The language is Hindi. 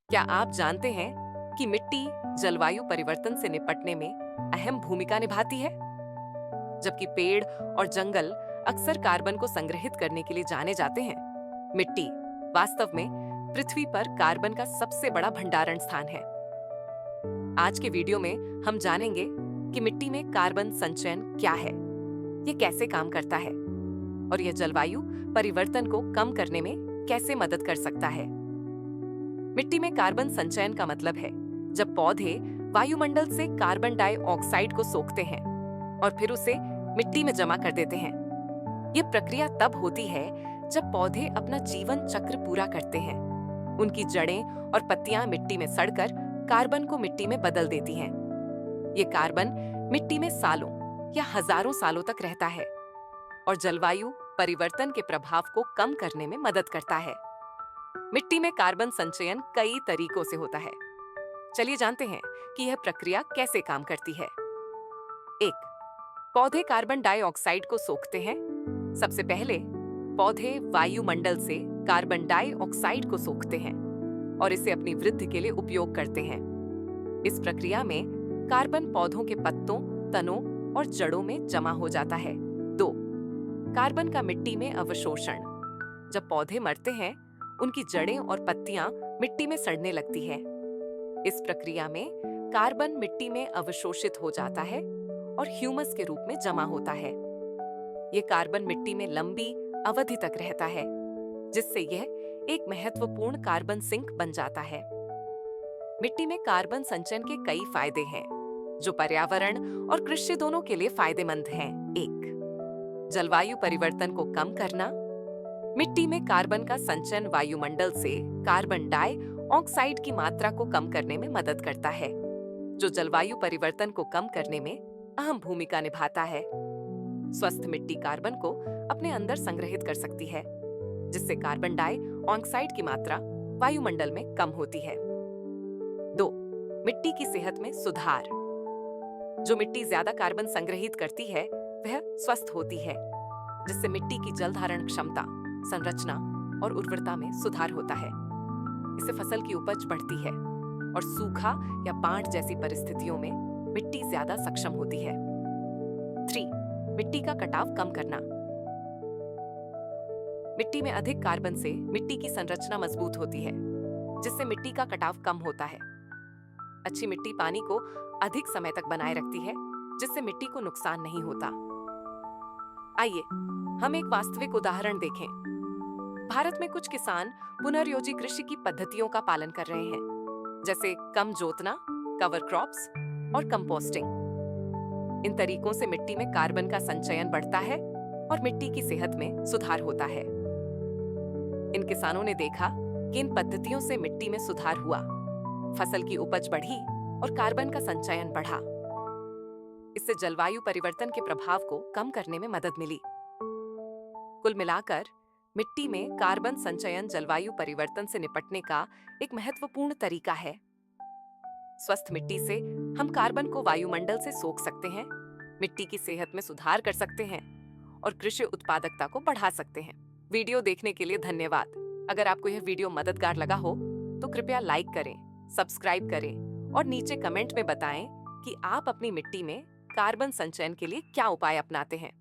क्या आप जानते हैं कि मिट्टी जलवायु परिवर्तन से निपटने में अहम भूमिका निभाती है? जबकि पेड़ और जंगल अक्सर कार्बन को संग्रहित करने के लिए जाने जाते हैं, मिट्टी वास्तव में पृथ्वी पर कार्बन का सबसे बड़ा भंडारण स्थान है। आज के वीडियो में हम जानेंगे कि मिट्टी में कार्बन संचयन क्या है, ये कैसे काम करता है और यह जलवायु परिवर्तन को कम करने में कैसे मदद कर सकता है। मिट्टी में कार्बन संचयन का मतलब है जब पौधे वायुमंडल से कार्बन डाइऑक्साइड को सोखते हैं और फिर उसे मिट्टी में जमा कर देते हैं। ये प्रक्रिया तब होती है जब पौधे अपना जीवन चक्र पूरा करते हैं। उनकी जड़ें और पत्तियां मिट्टी में सड़कर कार्बन को मिट्टी में बदल देती हैं। ये कार्बन मिट्टी में सालों या हजारों सालों तक रहता है और जलवायु परिवर्तन के प्रभाव को कम करने में मदद करता है। मिट्टी में कार्बन संचयन कई तरीकों से होता है। चलिए जानते हैं कि यह प्रक्रिया कैसे काम करती है। 1. पौधे कार्बन डाइऑक्साइड को सोखते हैं। सबसे पहले पौधे वायुमंडल से कार्बन डाइऑक्साइड को सोखते हैं और इसे अपनी वृद्धि के लिए उपयोग करते हैं। इस प्रक्रिया में कार्बन पौधों के पत्तों, तनों और जड़ों में जमा हो जाता है। 2. कार्बन का मिट्टी में अवशोषण। जब पौधे मरते हैं, उनकी जड़ें और पत्तियां मिट्टी में सड़ने लगती हैं। इस प्रक्रिया में कार्बन मिट्टी में अवशोषित हो जाता है और ह्यूमस के रूप में जमा होता है। ये कार्बन मिट्टी में लंबी अवधि तक रहता है, जिससे यह एक महत्वपूर्ण कार्बन सिंक बन जाता है। मिट्टी में कार्बन संचयन के कई फायदे हैं, जो पर्यावरण और कृषि दोनों के लिए फायदेमंद हैं। 1. जलवायु परिवर्तन को कम करना। मिट्टी में कार्बन का संचयन वायुमंडल से कार्बन डाइऑक्साइड की मात्रा को कम करने में मदद करता है, जो जलवायु परिवर्तन को कम करने में अहम भूमिका निभाता है। स्वस्थ मिट्टी कार्बन को अपने अंदर संग्रहित कर सकती है, जिससे कार्बन डाइऑक्साइड की मात्रा वायुमंडल में कम होती है। 2. मिट्टी की सेहत में सुधार। जो मिट्टी ज्यादा कार्बन संग्रहित करती है, वह स्वस्थ होती है, जिससे मिट्टी की जल धारण क्षमता, संरचना और उर्वरता में सुधार होता है। इससे फसल की उपज बढ़ती है और सूखा या बाढ़ जैसी परिस्थितियों में मिट्टी ज्यादा सक्षम होती है। 3. मिट्टी का कटाव कम करना। मिट्टी में अधिक कार्बन से मिट्टी की संरचना मजबूत होती है, जिससे मिट्टी का कटाव कम होता है। अच्छी मिट्टी पानी को अधिक समय तक बनाए रखती है, जिससे मिट्टी को नुकसान नहीं होता। आइए हम एक वास्तविक उदाहरण देखें। भारत में कुछ किसान पुनर्योजी कृषि की पद्धतियों का पालन कर रहे हैं, जैसे कम जोतना, कवर क्रॉप्स और कंपोस्टिंग। इन तरीकों से मिट्टी में कार्बन का संचयन बढ़ता है और मिट्टी की सेहत में सुधार होता है। इन किसानों ने देखा कि इन पद्धतियों से मिट्टी में सुधार हुआ, फसल की उपज बढ़ी और कार्बन का संचयन बढ़ा। इससे जलवायु परिवर्तन के प्रभाव को कम करने में मदद मिली। कुल मिलाकर मिट्टी में कार्बन संचयन जलवायु परिवर्तन से निपटने का एक महत्वपूर्ण तरीका है। स्वस्थ मिट्टी से हम कार्बन को वायुमंडल से सोख सकते हैं, मिट्टी की सेहत में सुधार कर सकते हैं और कृषि उत्पादकता को बढ़ा सकते हैं। वीडियो देखने के लिए धन्यवाद। अगर आपको यह वीडियो मददगार लगा हो तो कृपया लाइक करें, सब्सक्राइब करें और नीचे कमेंट में बताएं कि आप अपनी मिट्टी में कार्बन संचयन के लिए क्या उपाय अपनाते हैं।